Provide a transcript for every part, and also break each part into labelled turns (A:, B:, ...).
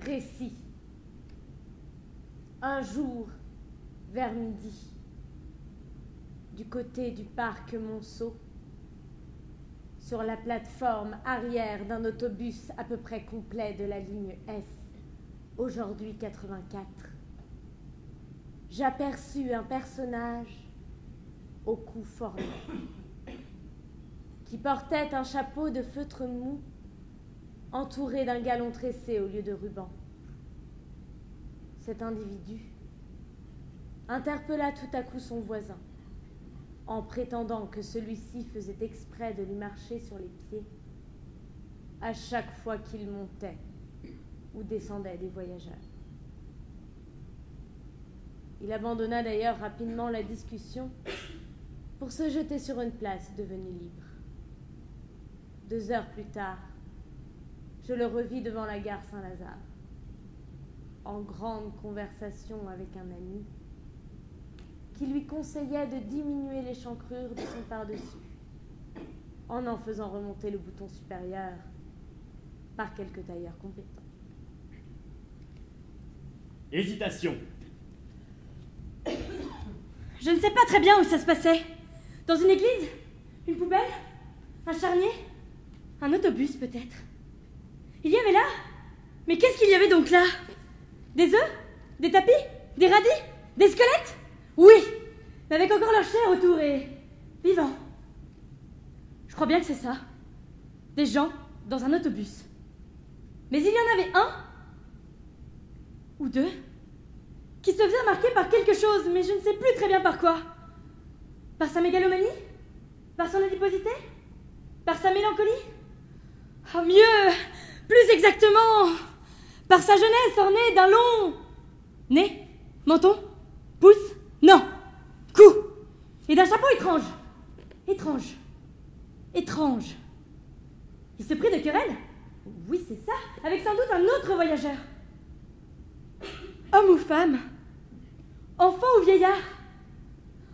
A: précis. Un jour, vers midi, du côté du parc Monceau, sur la plateforme arrière d'un autobus à peu près complet de la ligne S, aujourd'hui 84, j'aperçus un personnage au cou formé, qui portait un chapeau de feutre mou entouré d'un galon tressé au lieu de ruban. Cet individu interpella tout à coup son voisin, en prétendant que celui-ci faisait exprès de lui marcher sur les pieds à chaque fois qu'il montait ou descendait des voyageurs. Il abandonna d'ailleurs rapidement la discussion pour se jeter sur une place devenue libre. 2 heures plus tard, je le revis devant la gare Saint-Lazare, en grande conversation avec un ami qui lui conseillait de diminuer l'échancrure de son par-dessus, en faisant remonter le bouton supérieur par quelques tailleurs compétents.
B: Hésitation.
C: Je ne sais pas très bien où ça se passait. Dans une église? Une poubelle? Un charnier? Un autobus, peut-être? Il y avait là? Mais qu'est-ce qu'il y avait donc là? Des œufs? Des tapis? Des radis? Des squelettes? Oui, mais avec encore leur chair autour et vivants. Je crois bien que c'est ça. Des gens dans un autobus. Mais il y en avait un ou deux qui se faisait remarquer par quelque chose, mais je ne sais plus très bien par quoi. Par sa mégalomanie? Par son adiposité? Par sa mélancolie? Oh, mieux, plus exactement, par sa jeunesse ornée d'un long nez, menton, pouce, non, cou, et d'un chapeau étrange. Étrange. Étrange. Il se prit de querelle? Oui, c'est ça, avec sans doute un autre voyageur. Homme ou femme? Enfant ou vieillard?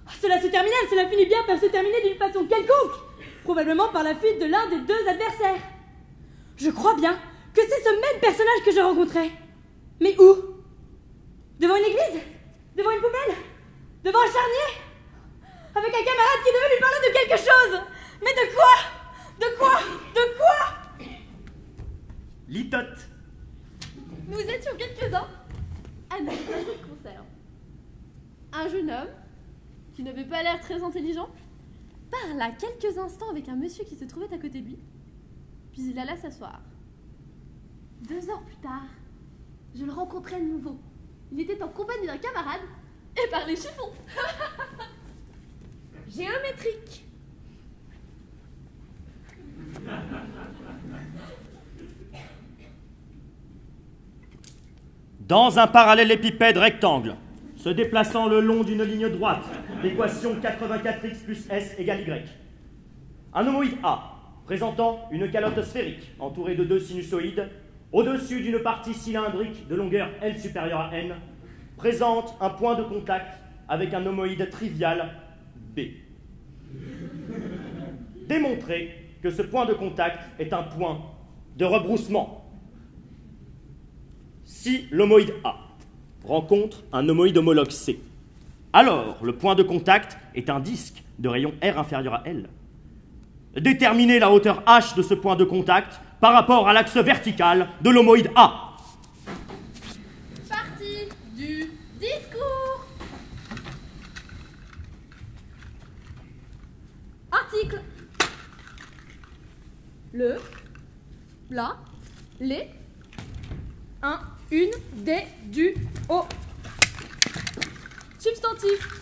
C: Oh, cela finit bien par se terminer d'une façon quelconque, probablement par la fuite de l'un des 2 adversaires. Je crois bien que c'est ce même personnage que je rencontrais. Mais où? Devant une église? Devant une poubelle? Devant un charnier? Avec un camarade qui devait lui parler de quelque chose. Mais de quoi? De quoi? De quoi?
B: Litote.
D: Nous étions quelques-uns à nous passer de concert. Un jeune homme, qui n'avait pas l'air très intelligent, parla quelques instants avec un monsieur qui se trouvait à côté de lui, puis il alla s'asseoir. 2 heures plus tard, je le rencontrai de nouveau. Il était en compagnie d'un camarade et parlait chiffon. Géométrique.
B: Dans un parallélépipède rectangle, se déplaçant le long d'une ligne droite, l'équation 84x plus s égale y. Un homoïde A, présentant une calotte sphérique entourée de 2 sinusoïdes, au-dessus d'une partie cylindrique de longueur L supérieure à N, présente un point de contact avec un homoïde trivial B. Démontrez que ce point de contact est un point de rebroussement. Si l'homoïde A rencontre un homoïde homologue C, alors le point de contact est un disque de rayon R inférieur à L. Déterminez la hauteur H de ce point de contact par rapport à l'axe vertical de l'homoïde A.
D: Partie du discours. Article. Le, la, les, un, une, des, du, au. Substantif.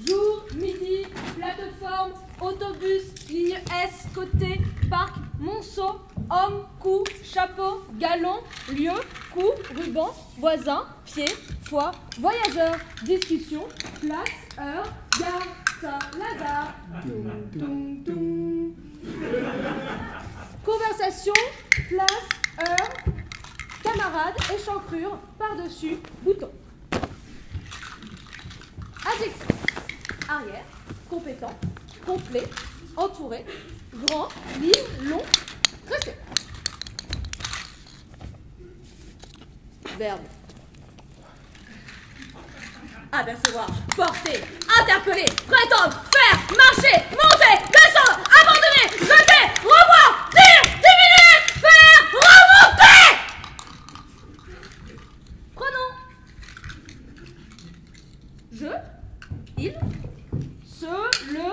D: Jour, midi, plateforme, autobus, ligne S, côté, parc, monceau, homme, cou, chapeau, galon, lieu, cou, ruban, voisin, pied, foi, voyageur, discussion, place, heure, gare, Saint-Lazare. Toum, toum, toum. Conversation, place, heure, camarade, échancrure, par-dessus, bouton. Adjectif. Arrière, compétent, complet, entouré, grand, libre, long, tressé. Adverbe.
C: Apercevoir, porter, interpeller, prétendre, faire, marcher, monter, descendre, abandonner, jeter, revoir, dire, diminuer, faire, remonter. Prenons. Je, il, ce, le,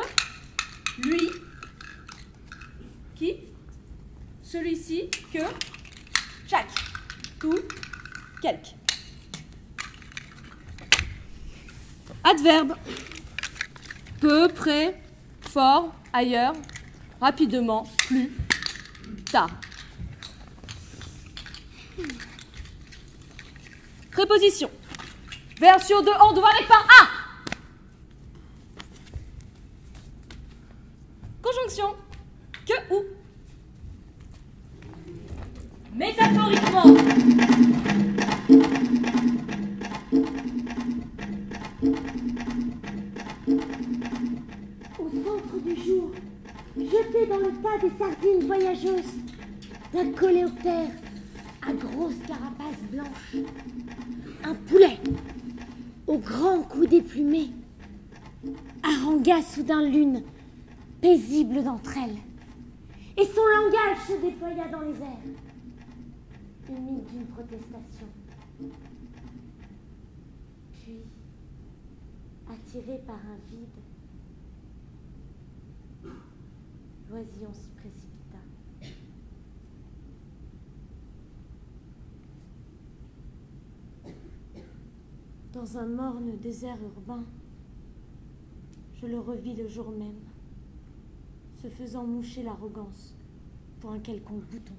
C: lui, qui, celui-ci, que, chaque, tout, quelque.
D: Adverbe. Peu, près, fort, ailleurs, rapidement, plus, tard. Préposition. Version de on doit avec par à. Conjonction. Que ou.
C: Métaphoriquement.
A: Au centre du jour, jeté dans le tas des sardines voyageuses, d'un coléoptère à grosse carapace blanche, un poulet au grand cou déplumé harangua soudain l'une, paisible d'entre elles, et son langage se déploya dans les airs, humide d'une protestation. Puis, attiré par un vide, l'oisillon s'y précipita. Dans un morne désert urbain, je le revis le jour même, se faisant moucher l'arrogance pour un quelconque bouton.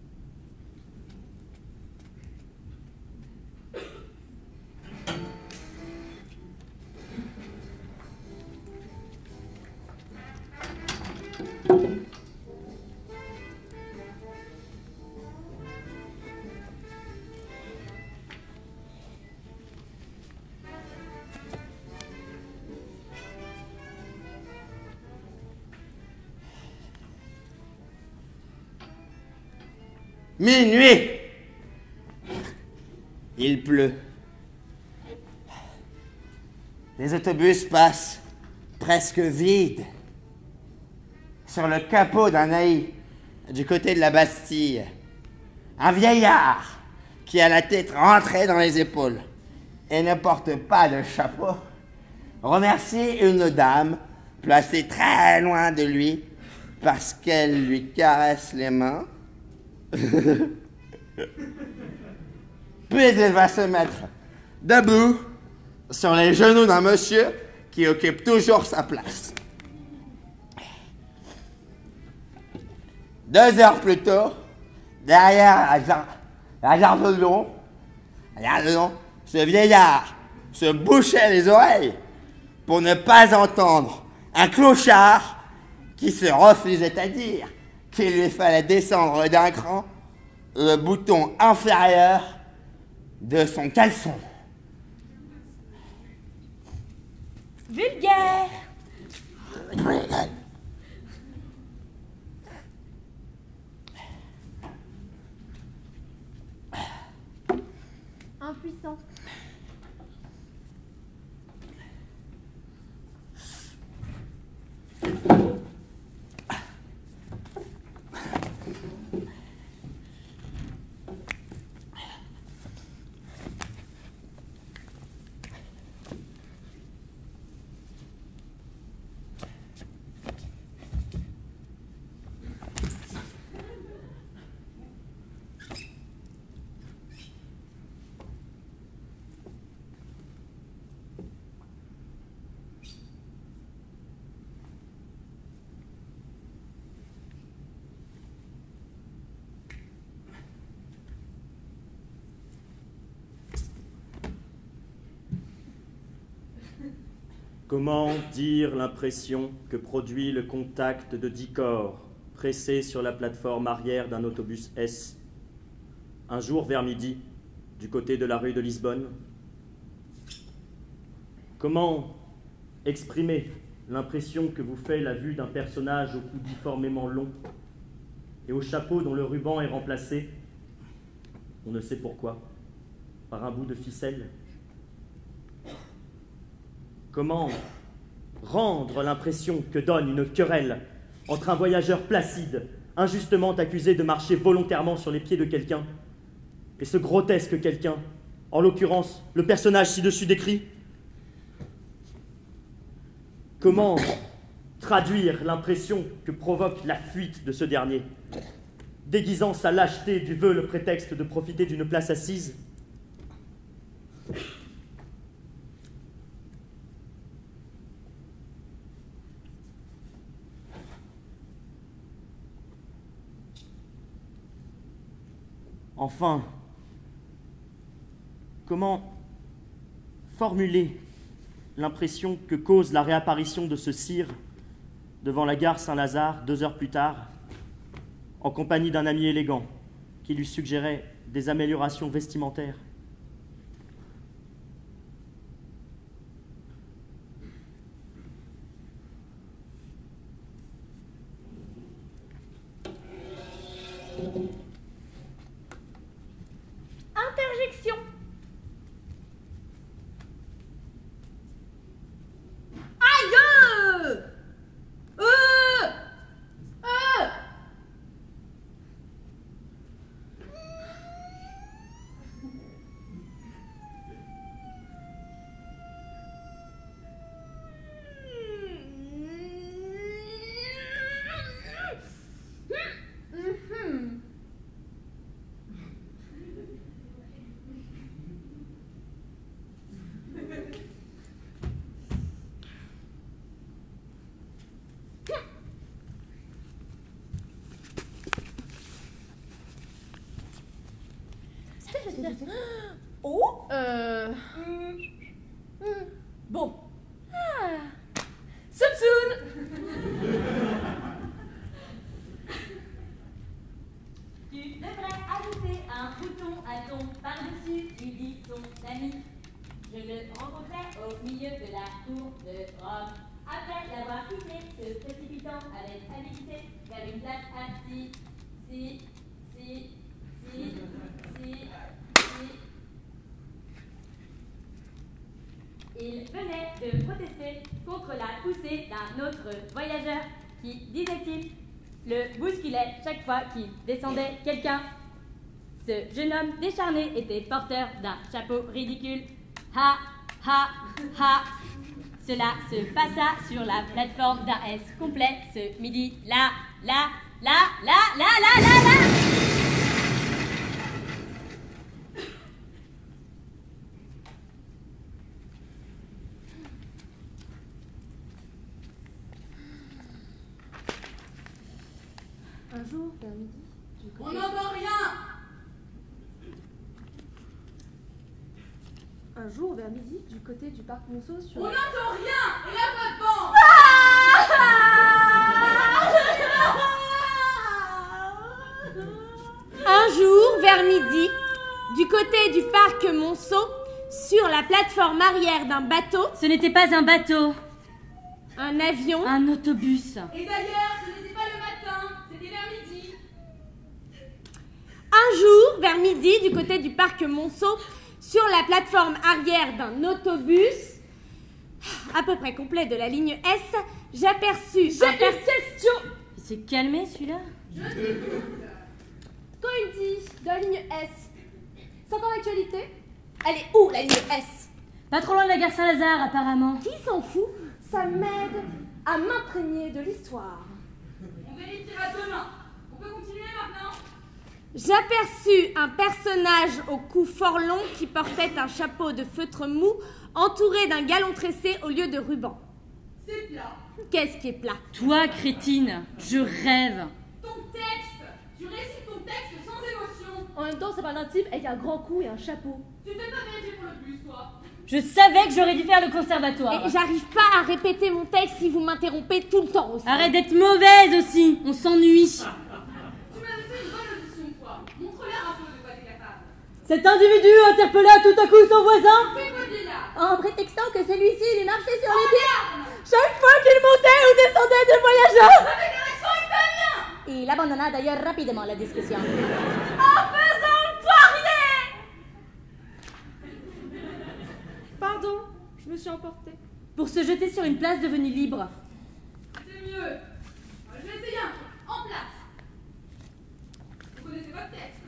E: Minuit. Il pleut. Les autobus passent presque vides. Sur le capot d'un naïf du côté de la Bastille, un vieillard qui a la tête rentrée dans les épaules et ne porte pas de chapeau remercie une dame placée très loin de lui parce qu'elle lui caresse les mains. Puis il va se mettre debout sur les genoux d'un monsieur qui occupe toujours sa place. 2 heures plus tôt, derrière la gare de Lyon, ce vieillard se bouchait les oreilles pour ne pas entendre un clochard qui se refusait à dire qu'il lui fallait descendre d'un cran le bouton inférieur de son caleçon.
C: Vulgaire.
D: Impuissant.
B: Comment dire l'impression que produit le contact de 10 corps pressés sur la plateforme arrière d'un autobus S, un jour vers midi, du côté de la rue de Lisbonne? Comment exprimer l'impression que vous fait la vue d'un personnage au cou difformément long et au chapeau dont le ruban est remplacé, on ne sait pourquoi, par un bout de ficelle? Comment rendre l'impression que donne une querelle entre un voyageur placide, injustement accusé de marcher volontairement sur les pieds de quelqu'un, et ce grotesque quelqu'un, en l'occurrence le personnage ci-dessus décrit? Comment traduire l'impression que provoque la fuite de ce dernier, déguisant sa lâcheté du vœu le prétexte de profiter d'une place assise? Enfin, comment formuler l'impression que cause la réapparition de ce sire devant la gare Saint-Lazare 2 heures plus tard, en compagnie d'un ami élégant qui lui suggérait des améliorations vestimentaires?
D: Interjection.
C: Aïe!
D: Oh
C: Bon.
D: Soupsoun.
C: Tu devrais ajouter un bouton à ton par-dessus, lui dit son ami. Je le rencontrais au milieu de la cour de Rome. Après l'avoir quitté, se précipitant avec habileté vers une place assise. Si. Il venait de protester contre la poussée d'un autre voyageur qui, disait-il, le bousculait chaque fois qu'il descendait quelqu'un. Ce jeune homme décharné était porteur d'un chapeau ridicule. Ha, ha, ha. Cela se passa sur la plateforme d'un S complet ce midi. Là.
A: Un jour, vers midi, du côté...
F: On n'entend rien!
A: Un jour, vers midi, du côté du parc Monceau sur...
F: On n'entend rien! Et la voix
A: Un jour, vers midi, du côté du parc Monceau, sur la plateforme arrière d'un bateau...
C: Ce n'était pas un bateau,
A: Un avion...
C: un autobus.
F: Et d'ailleurs, ce n'était pas le matin, c'était vers midi.
A: Un jour, vers midi, du côté du parc Monceau, sur la plateforme arrière d'un autobus, à peu près complet de la ligne S, j'aperçus...
D: J'ai une question.
C: Il s'est calmé celui-là?
D: Quand il dit de la ligne S, c'est encore d'actualité? Elle est où la ligne S?
C: Pas trop loin de la gare Saint-Lazare apparemment.
D: Qui s'en fout? Ça m'aide à m'imprégner de l'histoire.
F: On vérifiera demain. On peut continuer maintenant?
A: J'aperçus un personnage au cou fort long qui portait un chapeau de feutre mou entouré d'un galon tressé au lieu de ruban.
F: C'est plat.
A: Qu'est-ce qui est plat?
C: Toi, crétine, je rêve.
F: Ton texte! Tu récites ton texte sans émotion.
D: En même temps, ça parle d'un type avec un grand cou et un chapeau.
F: Tu fais pas vérifier pour le bus, toi.
C: Je savais que j'aurais dû faire le conservatoire.
A: Et j'arrive pas à répéter mon texte si vous m'interrompez tout le temps aussi.
C: Arrête d'être mauvaise aussi, on s'ennuie.
F: Tu m'avais fait une bonne audition, toi. Montre-leur un peu de quoi t'es capable.
C: Cet individu interpella tout à coup son voisin
F: Fais quoi, vieillard?
C: en prétextant que celui-ci lui marchait sur les pieds
F: Regarde!
C: chaque fois qu'il montait ou descendait des voyageurs.
F: Avec un accent italien!
C: Il abandonna d'ailleurs rapidement la discussion.
F: En faisant le poirier!
D: Je me suis emportée.
C: Pour se jeter sur une place devenue libre.
F: C'est mieux. Je vais essayer un truc. En place. Vous connaissez votre texte?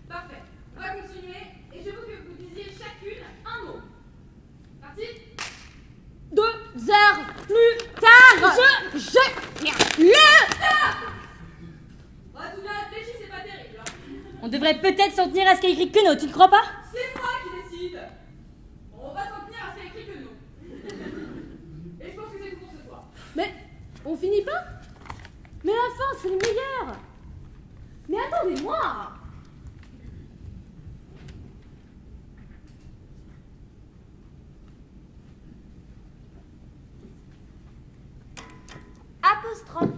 F: Parfait. On va continuer et je veux que vous disiez chacune un mot. Parti?
A: 2 heures plus tard,
F: Bah, tout bien réfléchi, c'est pas terrible. Hein.
C: On devrait peut-être s'en tenir à ce qu'a écrit Queneau, tu ne crois pas?
F: C'est moi qui décide. On va s'en tenir à ce qu'il y a écrit que nous. Et je pense que c'est tout pour ce soir.
A: Mais on finit pas? Mais la fin, c'est le meilleur. Mais attendez-moi. Apostrophe.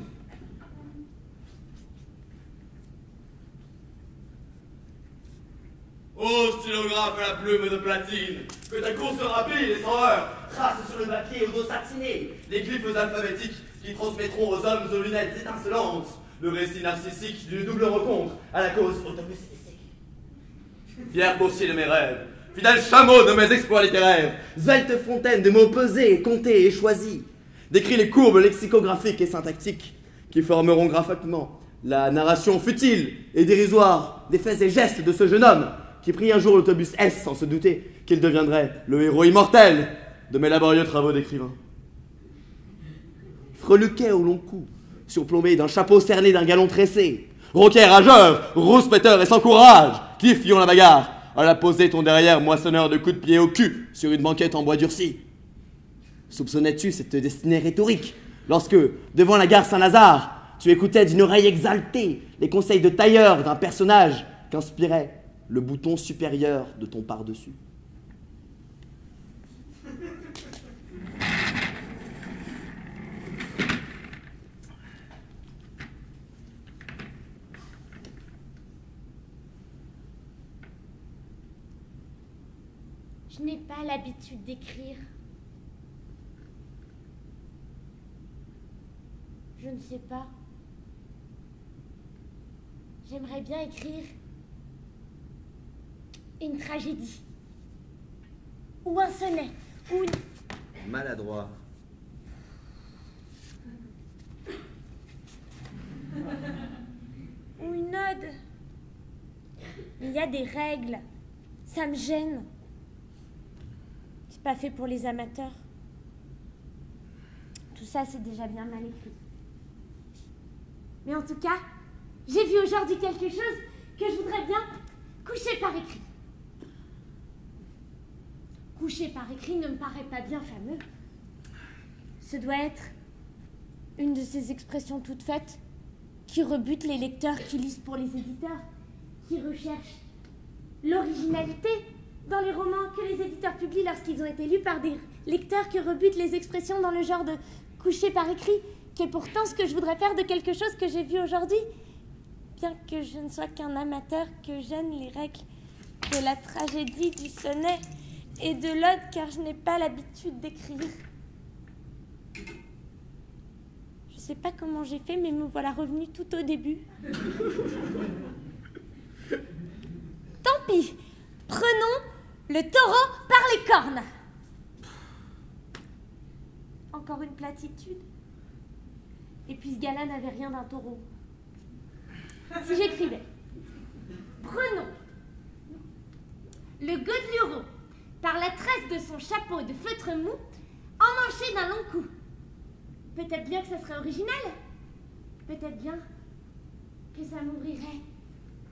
G: Ô stylographe à la plume de platine, que ta course rapide et sans heurts trace sur le papier au dos satiné les glyphes alphabétiques qui transmettront aux hommes aux lunettes étincelantes le récit narcissique d'une double rencontre à la cause autobusistique. Fier coursier de mes rêves, fidèle chameau de mes exploits littéraires, svelte fontaine de mots pesés, comptés et choisis, décrit les courbes lexicographiques et syntactiques qui formeront graphiquement la narration futile et dérisoire des faits et gestes de ce jeune homme qui prit un jour l'autobus S sans se douter qu'il deviendrait le héros immortel de mes laborieux travaux d'écrivain. Freluquet au long cou, surplombé d'un chapeau cerné d'un galon tressé, roquet rageur, rouspéteur et sans courage, qui fuyant la bagarre, alla poser ton derrière moissonneur de coups de pied au cul sur une banquette en bois durci. Soupçonnais-tu cette destinée rhétorique lorsque, devant la gare Saint-Lazare, tu écoutais d'une oreille exaltée les conseils de tailleur d'un personnage qu'inspirait le bouton supérieur de ton par-dessus?
A: Je n'ai pas l'habitude d'écrire. Je ne sais pas. J'aimerais bien écrire une tragédie. Ou un sonnet. Ou une...
E: Maladroit.
A: Ou une ode. Mais il y a des règles. Ça me gêne. C'est pas fait pour les amateurs. Tout ça, c'est déjà bien mal écrit. Mais en tout cas, j'ai vu aujourd'hui quelque chose que je voudrais bien coucher par écrit. Coucher par écrit ne me paraît pas bien fameux. Ce doit être une de ces expressions toutes faites qui rebutent les lecteurs qui lisent pour les éditeurs, qui recherchent l'originalité dans les romans que les éditeurs publient lorsqu'ils ont été lus par des lecteurs qui rebutent les expressions dans le genre de coucher par écrit, qui est pourtant ce que je voudrais faire de quelque chose que j'ai vu aujourd'hui. Bien que je ne sois qu'un amateur, que j'aime les règles de la tragédie, du sonnet et de l'ode, car je n'ai pas l'habitude d'écrire. Je sais pas comment j'ai fait, mais me voilà revenue tout au début. Tant pis, prenons le taureau par les cornes. Encore une platitude. Et puis ce gars-là n'avait rien d'un taureau. Si j'écrivais, prenons le godelureau par la tresse de son chapeau de feutre mou, emmanché d'un long cou. Peut-être bien que ça serait original. Peut-être bien que ça m'ouvrirait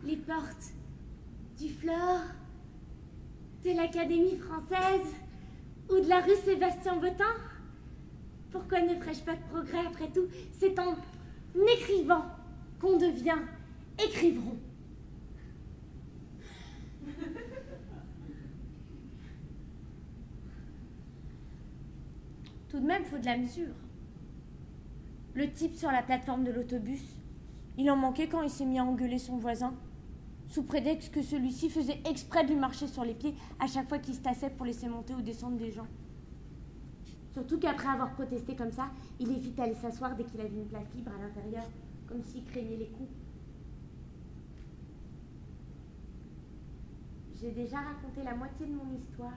A: les portes du Flore, de l'Académie française ou de la rue Sébastien-Bottin. Pourquoi ne ferais-je pas de progrès après tout? C'est en écrivant qu'on devient écrivron. Tout de même, faut de la mesure. Le type sur la plateforme de l'autobus, il en manquait quand il s'est mis à engueuler son voisin, sous prétexte que celui-ci faisait exprès de lui marcher sur les pieds à chaque fois qu'il se tassait pour laisser monter ou descendre des gens. Surtout qu'après avoir protesté comme ça, il est vite allé s'asseoir dès qu'il avait une place libre à l'intérieur, comme s'il craignait les coups. J'ai déjà raconté la moitié de mon histoire.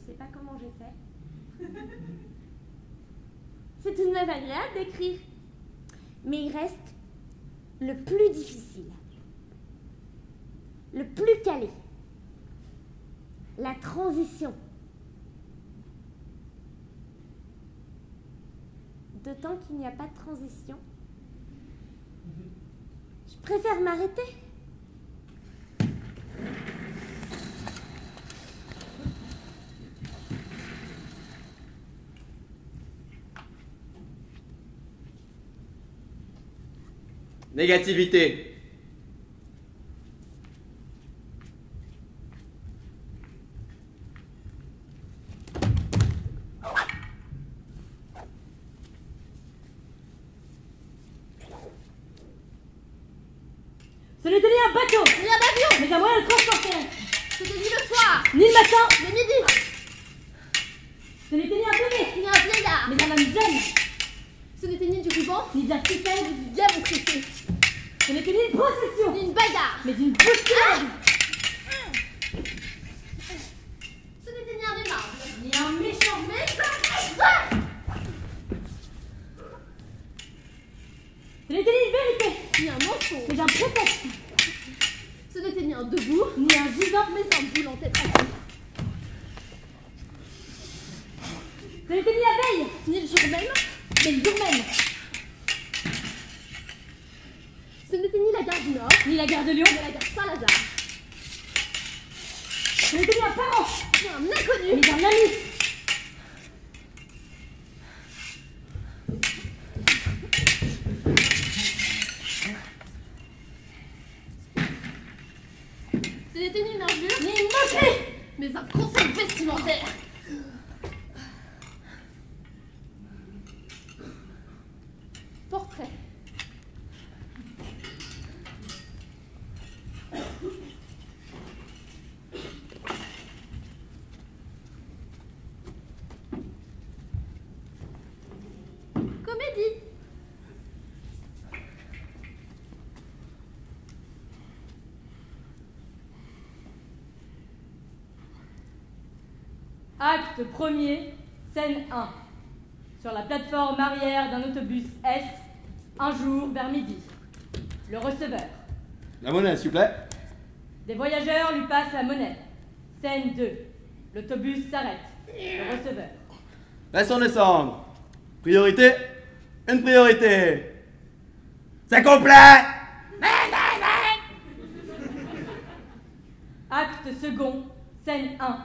A: je sais pas comment j'ai fait. C'est tout de même agréable d'écrire. Mais il reste le plus difficile. Le plus calé. La transition. D'autant qu'il n'y a pas de transition. Je préfère m'arrêter.
G: Négativité.
C: Ce n'était ni un bateau,
D: Ni un avion.
C: mais un moyen de transporter.
D: C'était ni le soir.
C: Ni le matin,
D: Ni midi.
C: ce n'était ni un bébé,
D: Ni un vieillard.
C: mais un homme jeune,
D: Ce n'était ni du ruban.
C: ni de la ficelle,
D: Ni du diable tressé.
C: ce n'était ni une procession,
D: Ni une bagarre.
C: mais une bousculade,
D: Ce n'était ni un aimable.
C: ni un méchant. Ce n'était ni une vérité,
D: Ni un mensonge.
C: mais un prétexte,
D: Ce n'était ni un debout.
C: ni un vivant,
D: Mais un boule en tête.
C: ce n'était ni la veille,
D: Ni le jour même.
C: mais le jour même,
D: Ce n'était ni la gare du Nord.
C: ni la gare de Lyon,
D: Ni la gare Saint-Lazare.
C: ce n'était ni un parent,
D: Ni un inconnu.
C: mais un ami.
D: Ce n'était ni une injure.
C: Ni une moquerie,
D: Mais un conseil vestimentaire. Portrait. Comédie.
C: Acte 1er, scène 1. Sur la plateforme arrière d'un autobus S, un jour vers midi. Le receveur.
G: La monnaie, s'il vous plaît.
C: Des voyageurs lui passent la monnaie. Scène 2. L'autobus s'arrête. Le receveur.
G: Laissons descendre. Priorité. Une priorité. C'est complet.
C: Acte second, scène 1.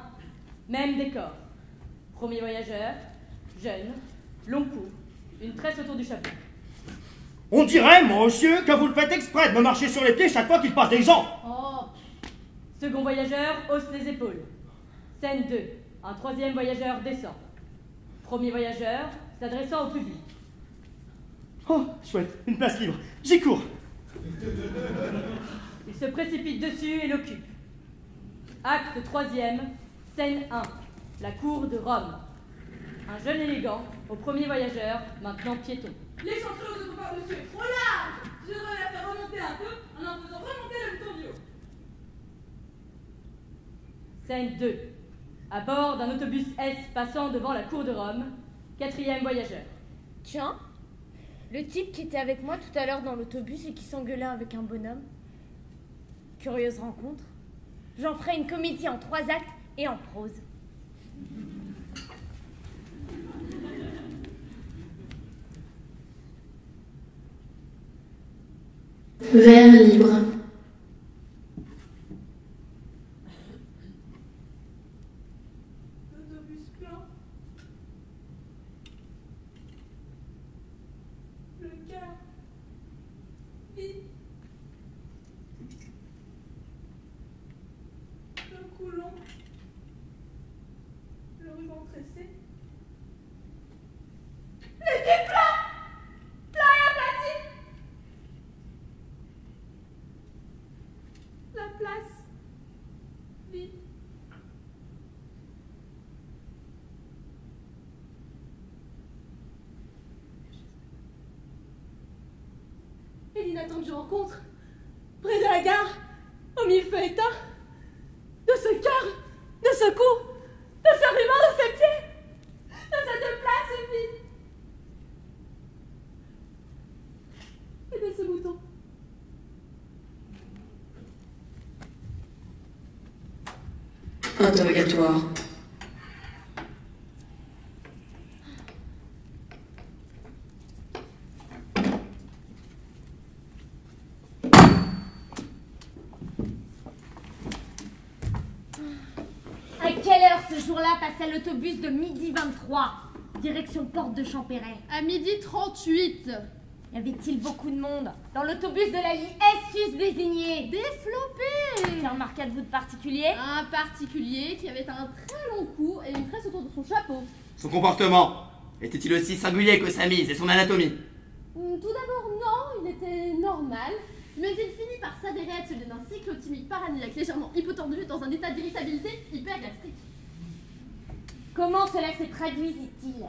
C: Même décor. Premier voyageur, jeune, long cou, une tresse autour du chapeau.
B: On dirait, monsieur, que vous le faites exprès de me marcher sur les pieds chaque fois qu'il passe des gens.
C: Oh. Second voyageur hausse les épaules. Scène 2. Un troisième voyageur descend. Premier voyageur s'adressant au public.
B: Oh, chouette, une place libre. J'y cours.
C: Il se précipite dessus et l'occupe. Acte 3e, scène 1. La cour de Rome. Un jeune élégant, au premier voyageur, maintenant piéton.
F: L'échantillon de ton corps, monsieur, est trop large. Je devrais la faire remonter un peu en faisant remonter le bouton du haut.
C: Scène 2. À bord d'un autobus S passant devant la cour de Rome, quatrième voyageur.
A: Tiens, le type qui était avec moi tout à l'heure dans l'autobus et qui s'engueulait avec un bonhomme. Curieuse rencontre. J'en ferai une comédie en 3 actes et en prose.
H: Vers libre.
F: L'autobus plein. Le cœur vide. Le cou long. Le ruban tressé. Les pieds plats. Plats et aplatis. La place vide. Et l'inattendue rencontre, près de la gare, au millefeuille éteint, de ce cœur, de ce cou, de ce ruban.
H: toi.
C: À quelle heure ce jour-là passait l'autobus de midi 23, direction Porte de Champéret?
D: À midi 38.
C: Y avait-il beaucoup de monde dans l'autobus de la ligne S désigné?
D: Développé.
C: T'as remarqué de vous de particulier?
D: Un particulier qui avait un très long cou et une tresse autour de son chapeau.
E: Son comportement était-il aussi singulier que sa mise et son anatomie?
D: Tout d'abord, non, il était normal. Mais il finit par s'adhérer à celui d'un cyclotimique paranoïaque légèrement hypotendu dans un état d'irritabilité hypergastrique.
C: Comment cela se traduisit-il?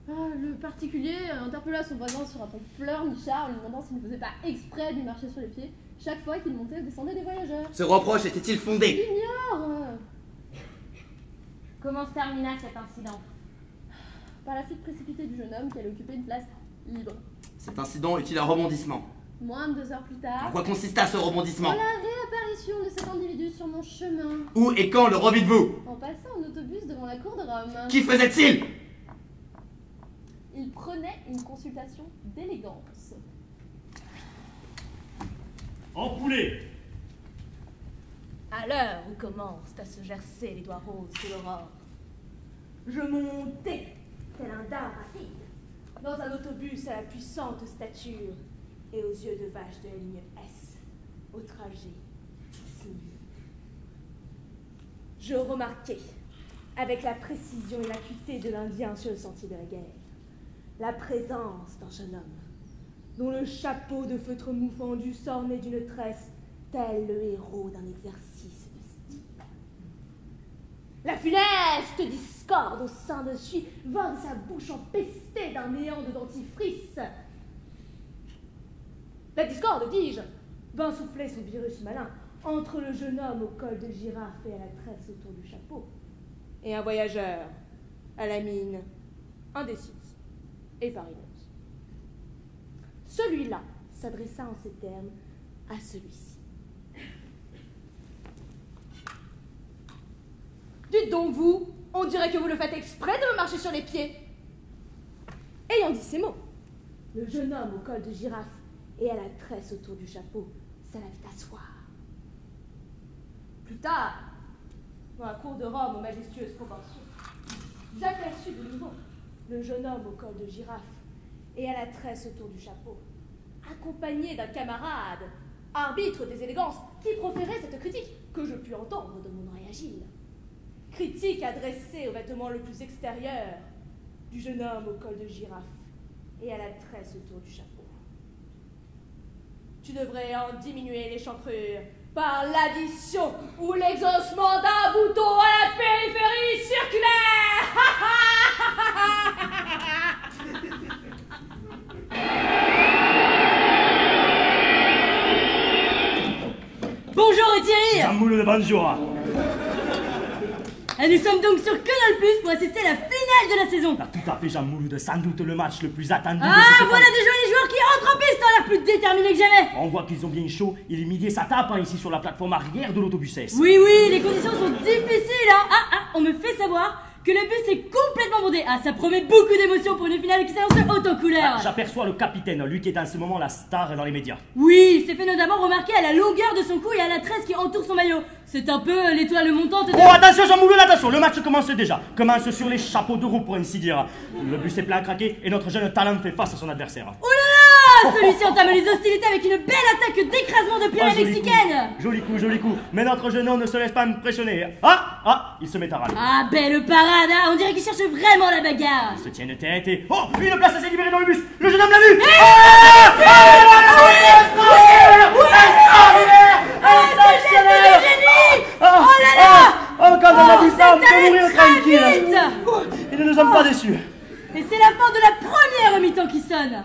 D: Le particulier interpella son voisin sur un ton pleurnichard en lui demandant s'il ne faisait pas exprès de lui marcher sur les pieds chaque fois qu'il montait ou descendait des voyageurs.
E: Ce reproche était-il fondé?
D: Ignore.
C: Comment se termina cet incident?
D: Par la fuite précipitée du jeune homme qui allait occuper une place libre.
E: Cet incident eut-il un rebondissement?
D: Moins de 2 heures plus tard,
E: En quoi consista ce rebondissement?
D: la réapparition de cet individu sur mon chemin,
E: Où et quand le revites-vous?
D: en passant en autobus devant la cour de Rome.
E: Qui faisait-il?
D: Il prenait une consultation d'élégance.
B: Empoulé!
A: À l'heure où commencent à se gercer les doigts roses de l'aurore, je montais, tel un dard rapide, dans un autobus à la puissante stature et aux yeux de vache de la ligne S, au trajet sinueux. Je remarquai, avec la précision et l'acuité de l'Indien sur le sentier de la guerre, la présence d'un jeune homme, dont le chapeau de feutre mou fendu s'ornait d'une tresse, tel le héros d'un exercice mystique. La funeste discorde au sein de celui vint de sa bouche empestée d'un néant de dentifrice. La discorde, dis-je, vint souffler son virus malin entre le jeune homme au col de girafe et à la tresse autour du chapeau, et un voyageur à la mine indécise et farineuse. Celui-là s'adressa en ces termes à celui-ci. Dites donc, vous, on dirait que vous le faites exprès de me marcher sur les pieds. Ayant dit ces mots, le jeune homme au col de girafe et à la tresse autour du chapeau s'alla vite asseoir. Plus tard, dans la cour de Rome aux majestueuses proportions, j'aperçus de nouveau le jeune homme au col de girafe et à la tresse autour du chapeau, accompagné d'un camarade, arbitre des élégances, qui proférait cette critique que je pus entendre de mon oreille agile. Critique adressée au vêtement le plus extérieur du jeune homme au col de girafe et à la tresse autour du chapeau. Tu devrais en diminuer l'échancrure par l'addition ou l'exhaussement d'un bouton à la périphérie circulaire.
C: Bonjour Thierry.
B: Jamoule de Banjura.
C: Et nous sommes donc sur Canal Plus pour assister à la finale de la saison.
B: Tout à fait, Jamoule de sans doute le match le plus attendu de
C: Ah,
B: cette
C: voilà des jolis joueurs qui entrent en piste, ont l'air plus déterminés que jamais.
B: On voit qu'ils ont bien chaud. Il est midi et ça tape ici sur la plateforme arrière de l'autobus S.
C: Oui, oui, les conditions sont difficiles, hein. On me fait savoir que le bus est complètement bondé. Ah, ça promet beaucoup d'émotions pour une finale qui s'annonce haute en couleurs.
B: J'aperçois le capitaine, lui qui est en ce moment la star dans les médias.
C: Oui, il s'est fait notamment remarquer à la longueur de son cou et à la tresse qui entoure son maillot. C'est un peu l'étoile montante de...
B: Oh, attention, Jean-Moulin, attention, le match commence déjà. Commence sur les chapeaux de roue, pour ainsi dire. Le bus est plein à craquer et notre jeune talent fait face à son adversaire.
C: Oh là là, celui-ci entame les hostilités avec une belle attaque d'écrasement de pied à la mexicaine.
B: Joli coup. Mais notre jeune homme ne se laisse pas impressionner. Il se met à râler.
C: Ah, belle parade, hein. On dirait qu'il cherche vraiment la bagarre.
B: Il se tient une tête et... Oh, une place s'est libérée dans le bus. Le jeune homme l'a vu. Oh, quand on a dit ça, on peut mourir tranquille. Ils ne nous sommes pas déçus.
C: Et c'est la fin de la première mi-temps qui sonne.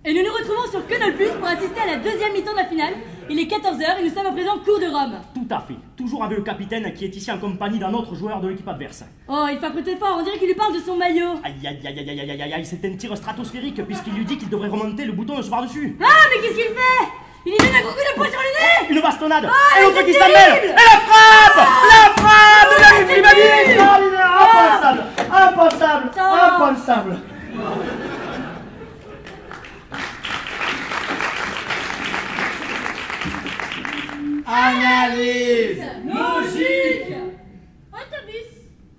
C: Et nous nous retrouvons sur Canal Plus pour assister à la deuxième mi-temps de la finale. Il est 14h et nous sommes à présent cour de Rome.
B: Tout à fait. Toujours avec le capitaine qui est ici en compagnie d'un autre joueur de l'équipe adverse.
C: Oh, il fait prêter fort, on dirait qu'il lui parle de son maillot.
B: Aïe, c'est un tir stratosphérique puisqu'il lui dit qu'il devrait remonter le bouton de ce par-dessus.
C: Ah, mais qu'est-ce qu'il fait? Il lui donne un gros coup de poing sur le nez.
B: Une bastonnade.
C: Ah,
B: et l'autre
C: c'est
B: qui s'amène.
C: terrible.
B: Et la frappe. La frappe de la Libye. Impensable. Impensable.
C: Ah.
B: Impensable.
E: Analyse.
C: Logique.
D: Autobus.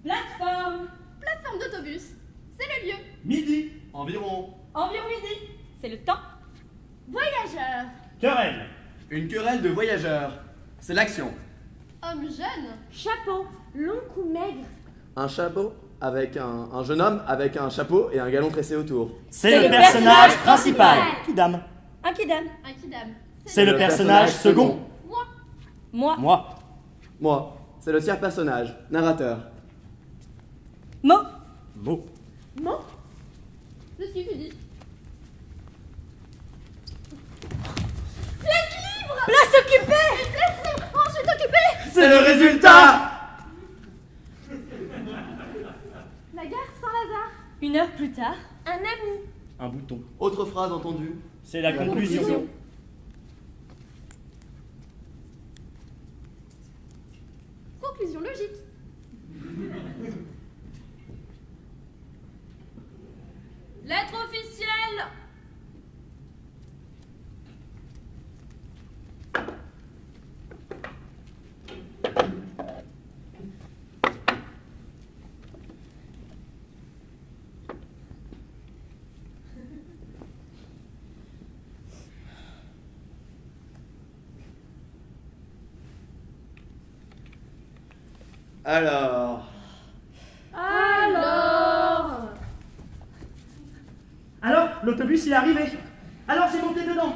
C: Plateforme.
D: Plateforme d'autobus. C'est le lieu.
G: Midi, environ.
C: Environ midi. C'est le temps.
D: Voyageur.
B: Querelle.
G: Une querelle de voyageurs. C'est l'action.
D: Homme jeune.
A: Chapeau, long cou maigre.
G: Un chapeau avec un jeune homme avec un chapeau et un galon tressé autour.
B: C'est le personnage principal. Kidam.
C: Un kidam.
D: Un kidam.
B: C'est le personnage second.
D: Moi.
C: Moi.
B: Moi.
G: Moi, c'est le tiers personnage, narrateur.
C: Mot.
B: Mot.
D: Moi. Je suis Philippe. Place libre.
C: Place occupée.
D: Place libre. Ensuite occupée.
G: C'est le résultat.
D: La gare Saint-Lazare.
C: 1 heure plus tard.
D: Un ami.
B: Un bouton.
G: Autre phrase entendue.
B: C'est la conclusion.
D: Conclusion logique.
F: Lettre officielle.
G: Alors.
B: Alors, l'autobus il est arrivé. Alors j'ai monté dedans.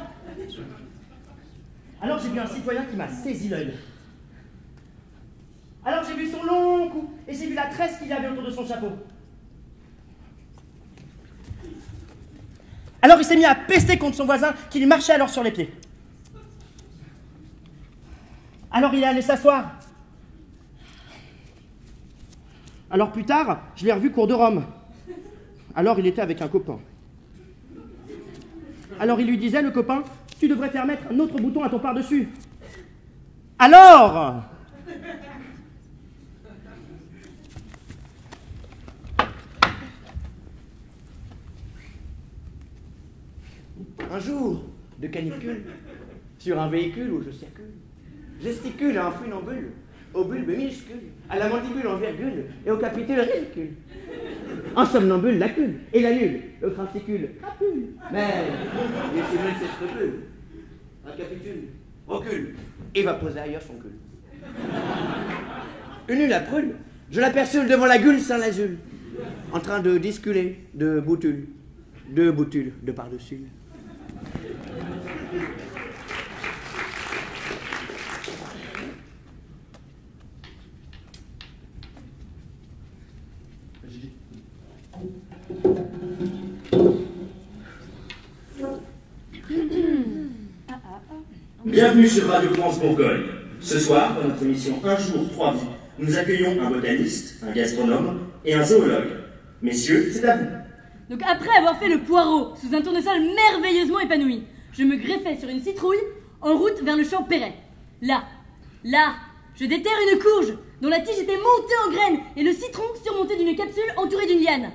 B: Alors j'ai vu un citoyen qui m'a saisi l'œil. Alors j'ai vu son long cou et j'ai vu la tresse qu'il y avait autour de son chapeau. Alors il s'est mis à pester contre son voisin qui lui marchait alors sur les pieds. Alors il est allé s'asseoir. Alors plus tard, je l'ai revu cours de Rome. Alors il était avec un copain. Alors il lui disait, le copain, tu devrais faire mettre un autre bouton à ton par-dessus. Alors
E: Un jour de canicule, sur un véhicule où je circule, gesticule à un funambule, au bulbe minuscule, à la mandibule en virgule et au capitule ridicule. En somnambule, la cule et l'annule, le crapule, crapule. Mais il simule ses scrupules. Un capitule, recule, et va poser ailleurs son cul. Une nulle à prune, je l'aperçule devant la gueule Saint-Lazule, en train de disculer de boutule, de par-dessus.
I: Bienvenue sur Radio France Bourgogne. Ce soir, dans notre émission Un jour, 3 vies, nous accueillons un botaniste, un gastronome et un zoologue. Messieurs, c'est à vous.
C: Donc après avoir fait le poireau sous un tournesol merveilleusement épanoui, je me greffais sur une citrouille en route vers le champ Perret. Là, je déterre une courge dont la tige était montée en graines et le citron surmonté d'une capsule entourée d'une liane.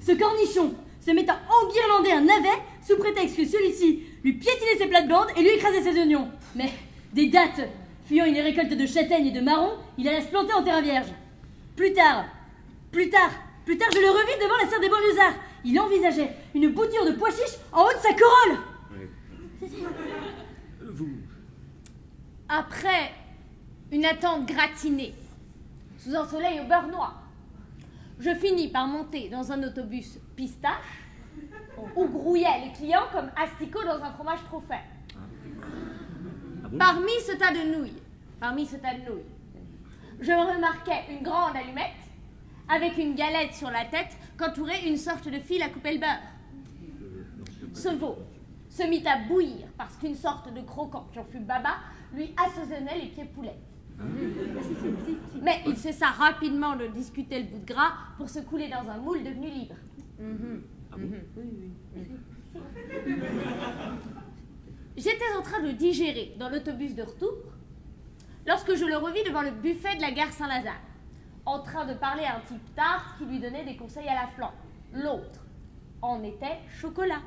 C: Ce cornichon se met à enguirlander un navet sous prétexte que celui-ci lui piétinait ses plates-bandes et lui écrasait ses oignons. Mais des dattes, fuyant une récolte de châtaignes et de marrons, il alla se planter en terrain vierge. Plus tard, je le revis devant la serre des banlieusards. Il envisageait une bouture de pois chiches en haut de sa corolle.
A: Après une attente gratinée, sous un soleil au beurre noir, je finis par monter dans un autobus pistache où grouillaient les clients comme asticots dans un fromage trop fait. Parmi ce tas de nouilles, je remarquais une grande allumette avec une galette sur la tête qu'entourait une sorte de fil à couper le beurre. Ce veau se mit à bouillir parce qu'une sorte de croquant qui en fut baba lui assaisonnait les pieds poulets. Mais il cessa rapidement de discuter le bout de gras pour se couler dans un moule devenu libre. J'étais en train de digérer dans l'autobus de retour lorsque je le revis devant le buffet de la gare Saint-Lazare, en train de parler à un type tarte qui lui donnait des conseils à la flan. L'autre en était chocolat.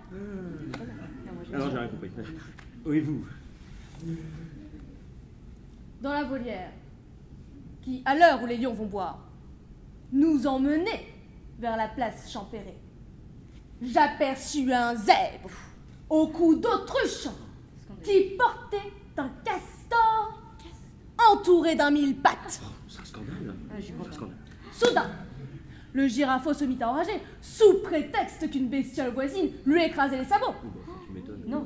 B: Alors j'ai rien compris. Oui, vous.
D: Dans la volière, qui, à l'heure où les lions vont boire, nous emmenait vers la place Champéret, j'aperçus un zèbre au cou d'autruche qui portait un castor entouré d'un mille pattes.
B: C'est un scandale. C'est un scandale.
D: Soudain, le girafo se mit à enrager, sous prétexte qu'une bestiole voisine lui écrasait les sabots.
B: Tu m'étonnes.
C: Non.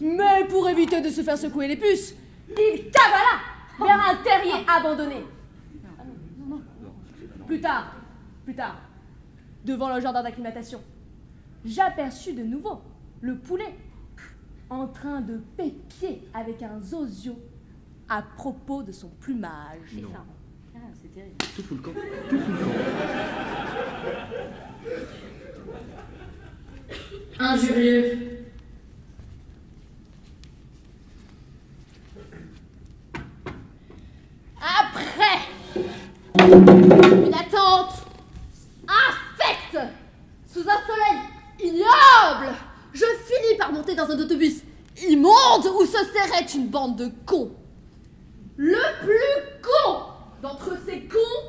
D: Mais pour éviter de se faire secouer les puces, il cavala vers un terrier abandonné. Plus tard, devant le jardin d'acclimatation, j'aperçus de nouveau le poulet en train de pépier avec un zozio à propos de son plumage.
C: C'est ça. Ah, c'est terrible.
B: Tout fout le camp.
H: Injurieux.
D: Après une attente infecte sous un soleil ignoble, je finis par monter dans un autobus immonde où se serrait une bande de cons. Le plus con d'entre ces cons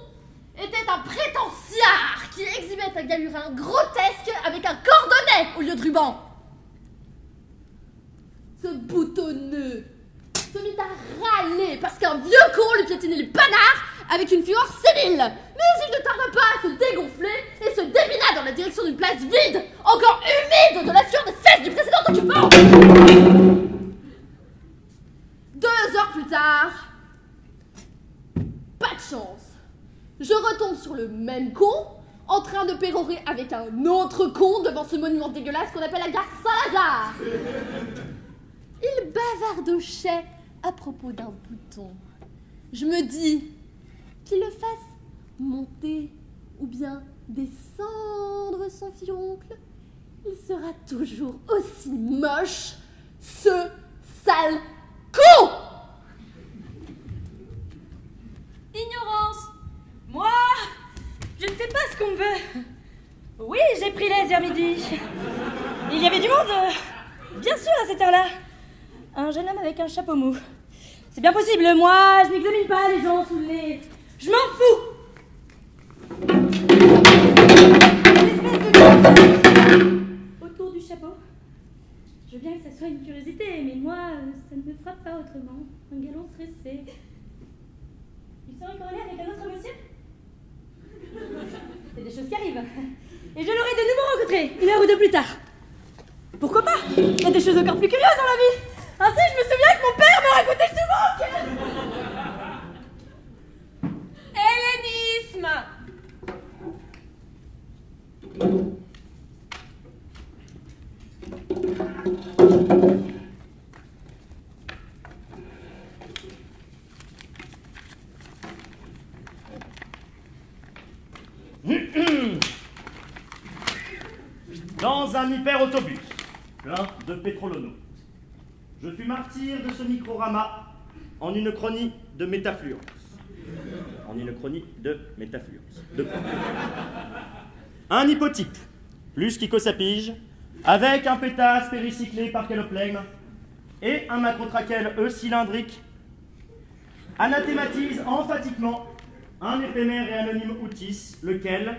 D: était un prétentiard qui exhibait un galurin grotesque avec un cordonnet au lieu de ruban. Ce boutonneux se mit à râler parce qu'un vieux con lui piétinait les panards avec une fureur sénile. Mais il ne tarda pas à se dégonfler et se démina dans la direction d'une place vide, encore humide de la sueur des fesses du précédent occupant. 2 heures plus tard, pas de chance. Je retombe sur le même con, en train de pérorer avec un autre con devant ce monument dégueulasse qu'on appelle la gare Saint-Lazare. Il bavardochait à propos d'un bouton. Je me dis qu'il le fasse monter ou bien descendre son fioncle, il sera toujours aussi moche, ce sale con.
C: Ignorance. Moi, je ne sais pas ce qu'on me veut. Oui, j'ai pris l'aise vers midi. Il y avait du monde, bien sûr, à cette heure-là. Un jeune homme avec un chapeau mou. C'est bien possible, moi, je n'examine pas les gens sous le nez. Je m'en fous. Une espèce de autour du chapeau. Je veux bien que ça soit une curiosité, mais moi, ça ne me frappe pas autrement. Un galon stressé. Il serait corrélé avec un autre monsieur? C'est des choses qui arrivent. Et je l'aurai de nouveau rencontré, 1 heure ou 2 plus tard. Pourquoi pas? Il y a des choses encore plus curieuses dans la vie. Ainsi, je me souviens que mon père me racontait souvent que...
A: Hellénisme.
B: Dans un hyper-autobus, plein de pétrolonautes, je fus martyr de ce microrama en une chronie de métafluence. De quoi? Un hypotype, plus qu'icosapige, avec un pétasse péricyclé par caloplegme et un macrotraquel cylindrique, anathématise emphatiquement un éphémère et anonyme outis, lequel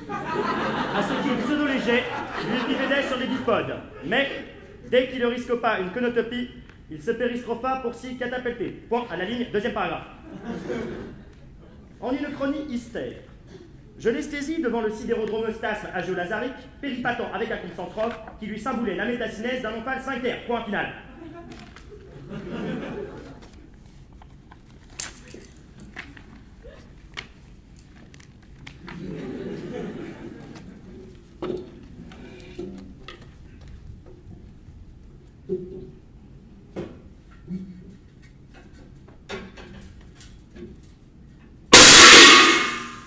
B: à ce qui est pseudo-léger, lui pivédait sur les bipodes. Mais, dès qu'il ne risque pas une conotopie, il se péristropha pour s'y catapulter. Point à la ligne, 2e paragraphe. En une chronie hystère, je l'esthésie devant le sidérodromostasme agiolazarique, péripatant avec un concentrope qui lui symbolait la métacinèse d'un omphale 5R. Point final.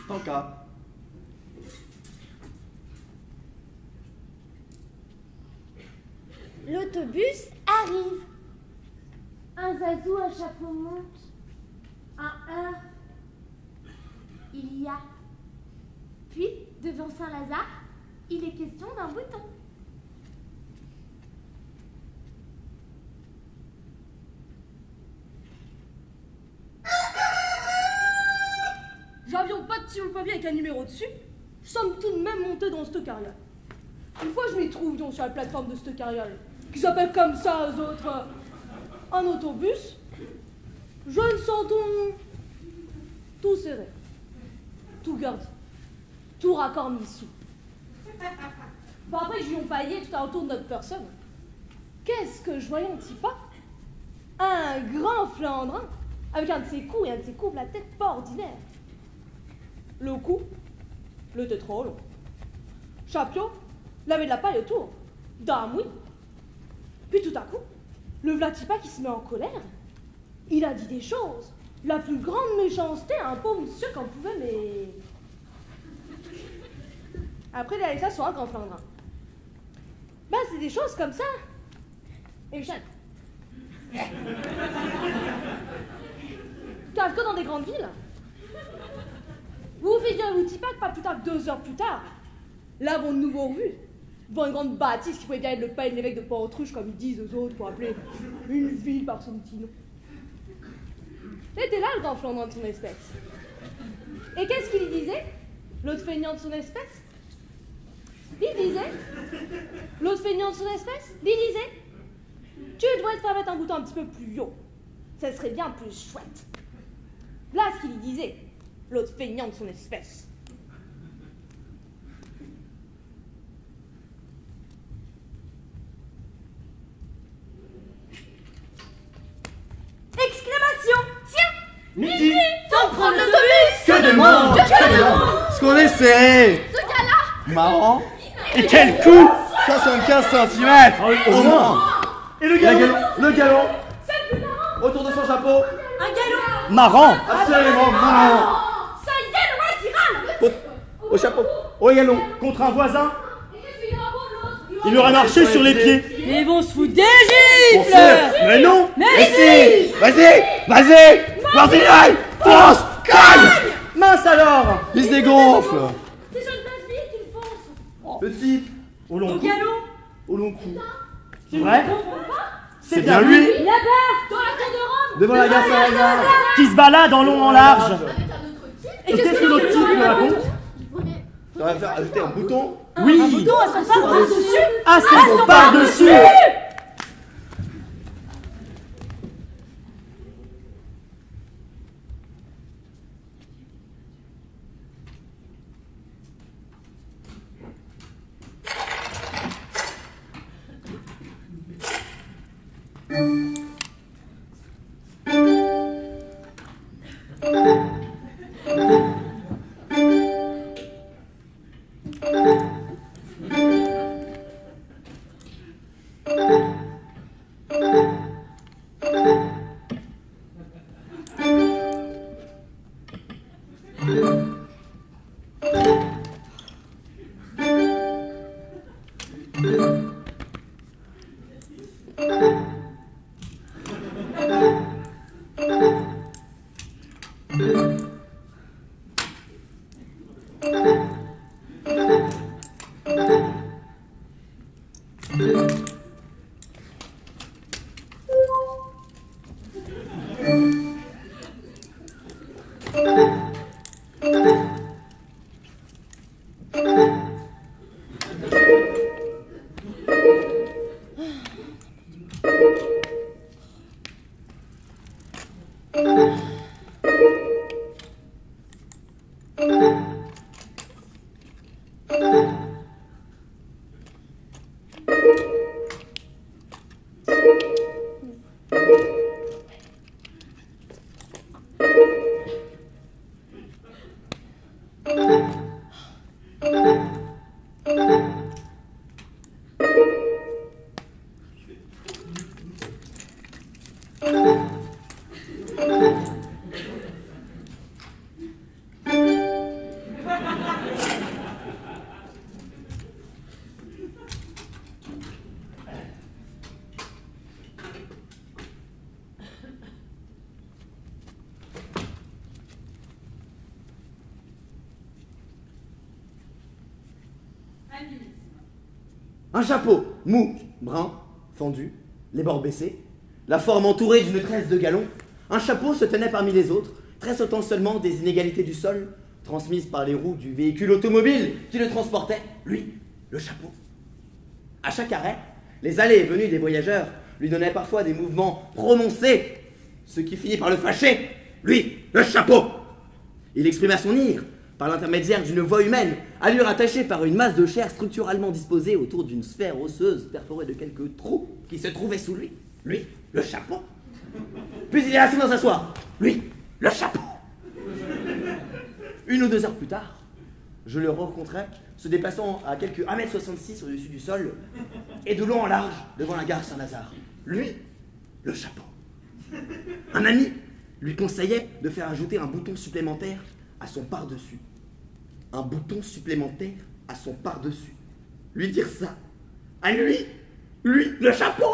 G: Tant qu'à.
A: L'autobus arrive. Un zazou à chapeau monte. Un heurt. Il y a. Puis, devant Saint-Lazare, il est question d'un bouton.
C: J'avions pas de petit ou papier avec un numéro dessus. Nous sommes tout de même montés dans cette carriole. Une fois, je m'y trouve donc sur la plateforme de cette carriole, qui s'appelle comme ça aux autres un autobus. Je me sens tout serré, tout gardi, tout raccord mis sous. Bon, après, je lui ai paillé tout autour de notre personne. Qu'est-ce que je voyais en petit pas? Un grand Flandrin, avec un de ses coups et un de ses coups, la tête pas ordinaire. Le cou, le était trop long. Chapeau, il avait de la paille autour. Dame, oui. Puis tout à coup, le Vlatipa qui se met en colère, il a dit des choses. La plus grande méchanceté à un pauvre monsieur qu'on pouvait, mais... Après, il a laissé ça sur un grand Flandrin. Ben, c'est des choses comme ça. Et Michel. T'arrives que dans des grandes villes. Vous figurez-vous que pas plus tard que 2 heures plus tard, là, vont de nouveau revus, devant une grande bâtisse qui pouvait bien être le palais de l'évêque de Port-Autruche, comme ils disent aux autres, pour appeler une ville par son petit nom. C'était là le grand Flandrin de son espèce. Et qu'est-ce qu'il disait, l'autre feignant de son espèce? Il disait, l'autre feignant de son espèce, il disait, tu devrais te faire mettre un bouton un petit peu plus haut, ça serait bien plus chouette. Là, ce qu'il disait, l'autre feignant de son espèce. Exclamation! Tiens!
G: Midi!
D: Temps de prendre l'autobus!
G: Que de monde! Que de monde! Ce qu'on essaie!
D: Ce gars-là!
G: Marrant!
B: Et quel coup!
G: 75 cm!
B: Au moins! Et le galon?
G: Le galon! Autour de son chapeau!
C: Un galop!
B: Marrant!
G: Absolument marrant!
C: Ça y est, le roi qui râle!
G: Au chapeau! Au galon!
B: Contre un voisin? Il aurait marché sur les pieds.
C: Mais ils vont se foutre des
G: Bon,
C: gifles!
G: c'est-
B: Mais non!
C: Mais
G: Si! Vas-y! Vas-y! Vas-y, aïe! Fonce! Caille!
B: Mince alors!
G: Il se dégonfle!
C: C'est sur une place vide qu'ils foncent!
G: Petit!
B: Au long
C: Au
B: cou.
C: galop!
G: Au long cou!
B: Vrai?
G: C'est bien lui!
C: Là-bas! Dans la cour de Rome!
G: Devant la gare Saint-Lazare!
B: Qui se balade en long en large.
D: Avec un autre type.
B: Et qu'est-ce que l'autre type lui raconte?
G: Ça va faire ajouter un bouton!
B: Oui!
C: Un bouton à son par-dessus!
B: Ah, c'est son par-dessus!
E: Un chapeau mou, brun, fendu, les bords baissés, la forme entourée d'une tresse de galon. Un chapeau se tenait parmi les autres, tressautant seulement des inégalités du sol, transmises par les roues du véhicule automobile qui le transportait, lui, le chapeau. À chaque arrêt, les allées et venues des voyageurs lui donnaient parfois des mouvements prononcés, ce qui finit par le fâcher, lui, le chapeau. Il exprimait son ire par l'intermédiaire d'une voix humaine, allure attachée par une masse de chair structurellement disposée autour d'une sphère osseuse perforée de quelques trous qui se trouvaient sous lui, le chapeau. Puis il est assis dans un soir, lui, le chapeau. 1 ou 2 heures plus tard, je le rencontrais se déplaçant à quelques 1,66 m au-dessus du sol et de long en large devant la gare Saint-Lazare. Lui, le chapeau. Un ami lui conseillait de faire ajouter un bouton supplémentaire à son par-dessus. Un bouton supplémentaire à son par-dessus. Lui dire ça. À lui, le chapeau.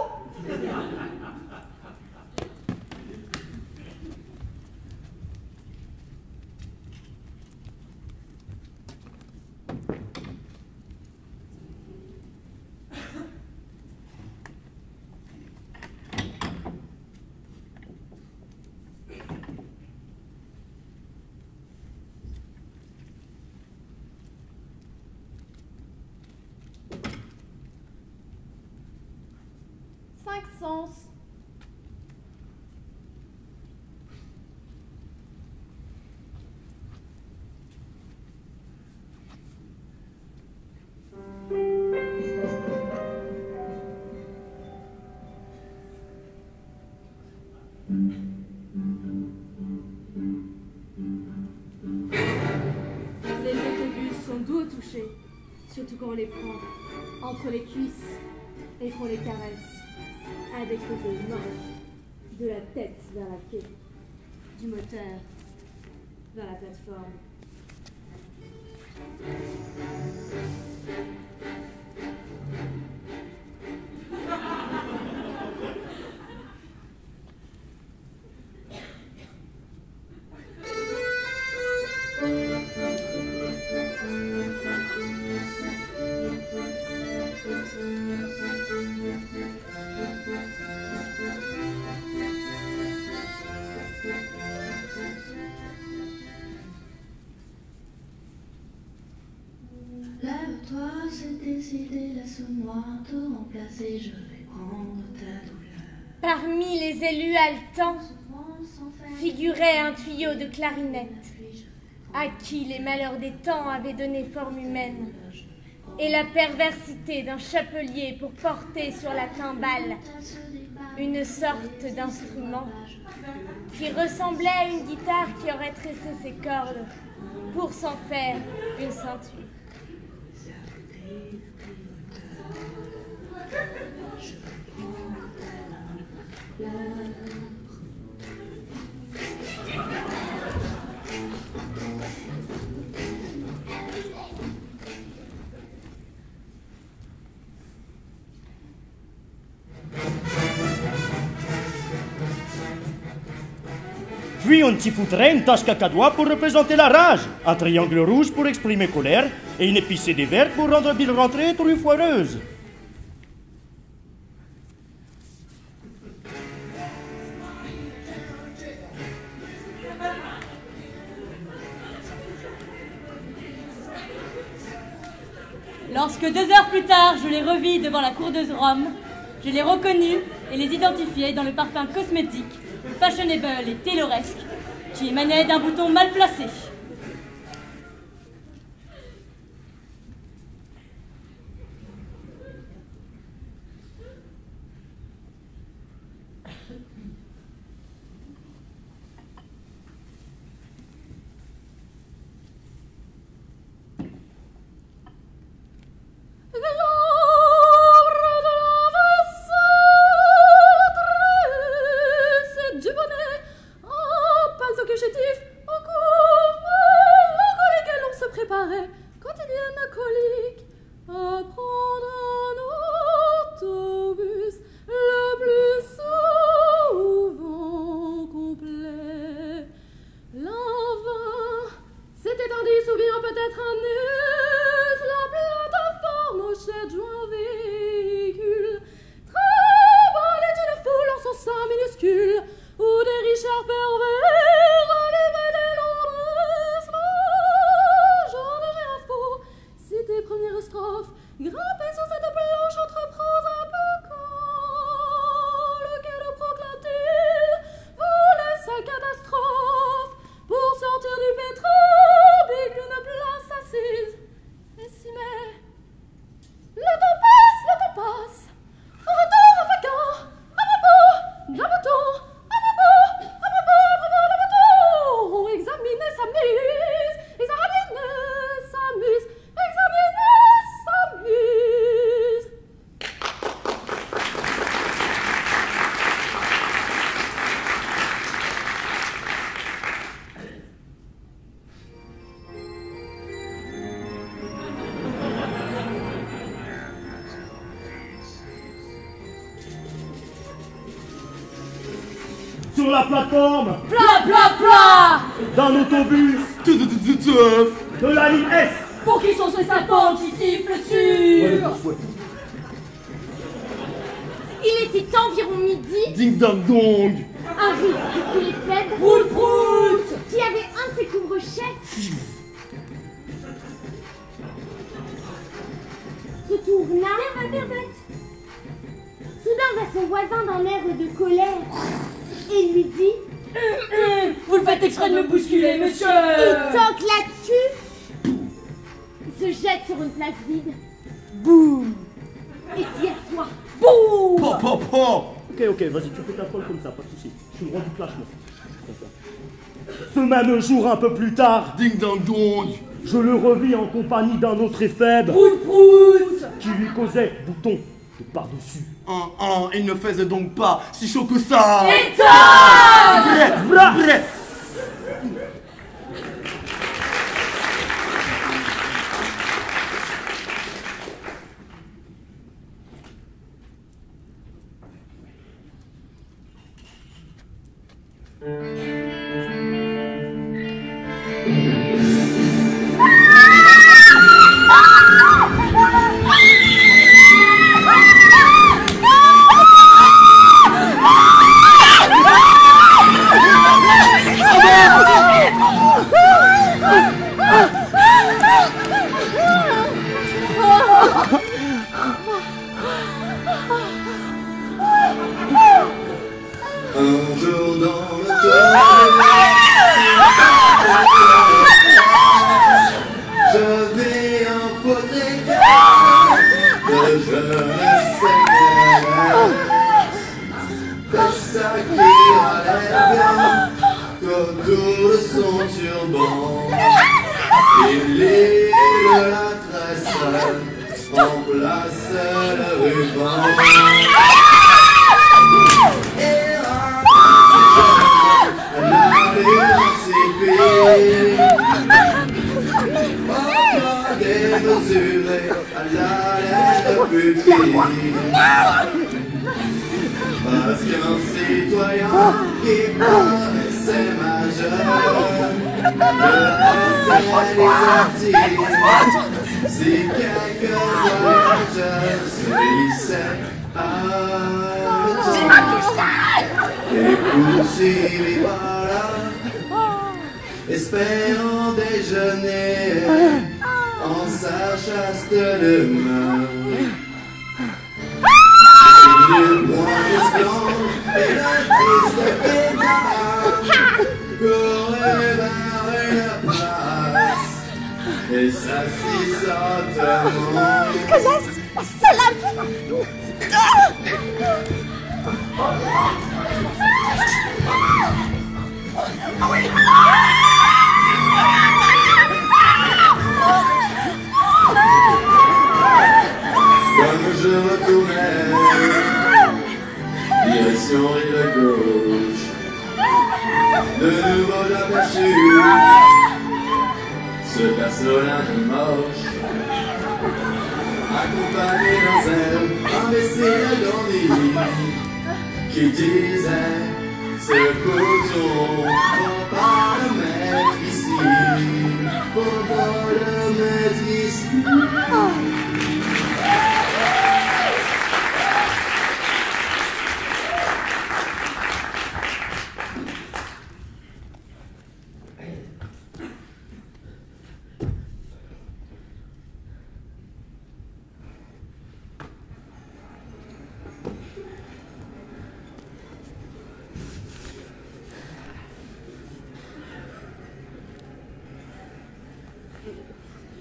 D: Sens.
C: Les autobus sont doux au toucher, surtout quand on les prend entre les cuisses et qu'on les caresse. Avec le molle, de la tête vers la queue, du moteur vers la plateforme.
H: Lève-toi, c'est décidé, laisse-moi te remplacer, je vais prendre ta douleur.
A: Parmi les élus haletants figurait un tuyau de clarinette, à qui les malheurs des temps avaient donné forme humaine, et la perversité d'un chapelier pour porter sur la timbale une sorte d'instrument qui ressemblait à une guitare qui aurait tressé ses cordes pour s'en faire une ceinture.
B: Puis on t'y foutrait une tache cacadois pour représenter la rage, un triangle rouge pour exprimer colère, et une épicée des verts pour rendre Bill rentrée trop foireuse.
C: Lorsque 2 heures plus tard, je les revis devant la cour de Rome, je les reconnus et les identifiai dans le parfum cosmétique, fashionable et tayloresque, qui émanait d'un bouton mal placé.
D: Du bonnet, un paletot cachetif, un coup
B: sur la plateforme
C: Plat, plat, plat.
B: d'un autobus de la ligne S.
C: Pour qui sont ces sapins qui sifflent sur...
A: Il était environ midi.
G: Ding dong dong.
A: Un ridicule et faible
C: Prout, prout.
A: qui avait un de ses couvre-chefs se tourna soudain vers son voisin d'un air de colère et lui dit
C: Vous le faites exprès de me bousculer, monsieur.
A: il toque là-dessus. Il se jette sur une place vide. Boum. Et s'y assoit.
C: Boum.
G: Po po po.
B: Ok, vas-y, tu fais ta folle comme ça, pas de soucis. Je suis le roi du clash, moi. Ce même jour, un peu plus tard,
G: Ding dong dong.
B: je le revis en compagnie d'un autre éphèbe
C: Prout, prout.
B: qui lui causait bouton de par-dessus.
G: Il ne faisait donc pas si chaud que ça.
B: Bref.
G: Un jour dans le je vis un fauteuil de jeunesse de ça qui allait bien qu'autour de son turban il est de la tresse remplace le ruban. Démesuré à la lettre putine. Parce qu'un citoyen qui paraissait majeur les artistes. Si quelques voyageurs se hissaient à et poursuivis par là, espérant déjeuner en sa chaste demeure. Il eut moins d'esclandre et la triste pédale courait vers une place et s'assit sottement. Comme je retournais, direction rive gauche, de nouveau j'aperçus ce personnage moche, accompagné d'un zèle, imbécile grandi, qui disait ce coton, faut pas le mettre ici, faut pas le mettre ici.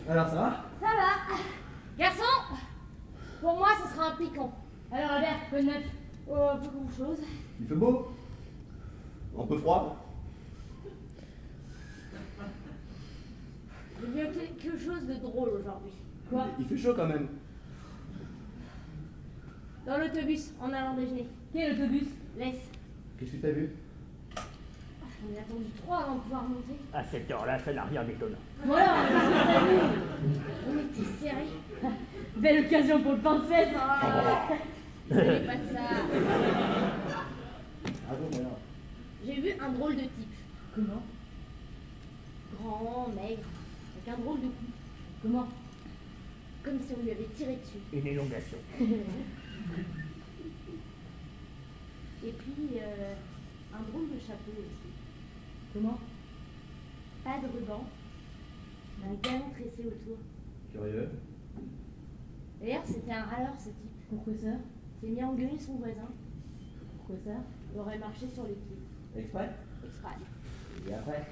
J: Alors ça va?
A: Ça va. Garçon, pour moi ce sera un picon. Alors Albert, peu de neuf. Pas grand chose.
G: Il fait beau, un peu froid.
A: Il y a quelque chose de drôle aujourd'hui. Quoi?
G: Il fait chaud quand même.
A: Dans l'autobus, en allant déjeuner.
C: Quel autobus?
A: Laisse.
G: Qu'est-ce que t'as vu?
A: On a attendu 3 avant de pouvoir monter.
B: À cette heure-là, ça n'a rien d'étonnant.
C: Voilà,
A: On était serrés.
C: belle occasion pour le pain de fête.
A: C'est pas de ça.
G: Ah bon, voilà.
A: un drôle de type.
C: Comment?
A: Grand, maigre, avec un drôle de cou.
C: Comment?
A: Comme si on lui avait tiré dessus.
B: Une élongation.
A: Et puis, un drôle de chapeau aussi.
C: Comment?
A: Pas de ruban, mais un galon tressé autour.
J: Curieux.
A: D'ailleurs, c'était un râleur, ce type.
C: Pourquoi ça?
A: Il s'est mis à engueuler son voisin.
C: Pourquoi ça?
A: Il aurait marché sur les pieds.
J: Exprès?
A: Exprès.
J: Et après?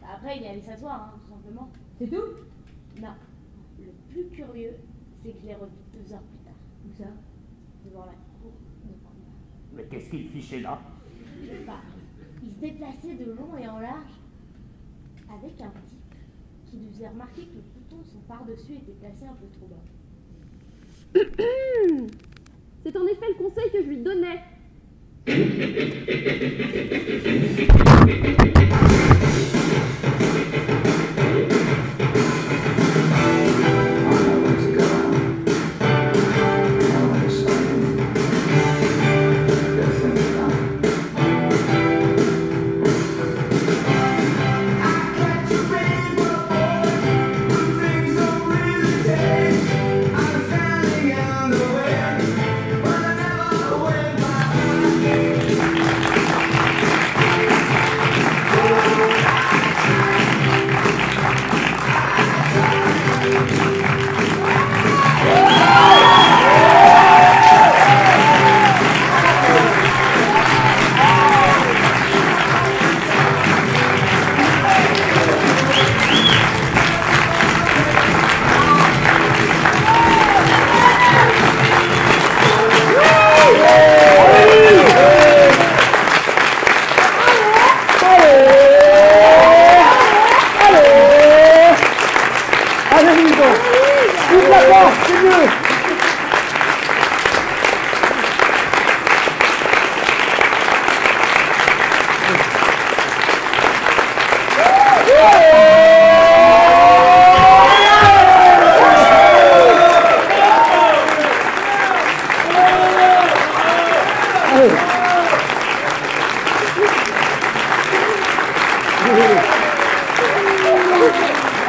A: Bah, après, il est allé s'asseoir, hein, tout simplement.
C: C'est tout?
A: Non. Le plus curieux, c'est que je l'ai revu 2 heures plus tard.
C: Où ça?
A: Devant la cour de Panda.
B: Mais qu'est-ce qu'il fichait là?
A: Je sais pas. Il se déplaçait de long et en large avec un type qui lui faisait remarquer que le bouton de son par-dessus était placé un peu trop bas.
D: C'est en effet le conseil que je lui donnais.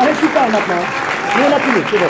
J: Allez, tu parles maintenant. Mais on a fini, c'est bon.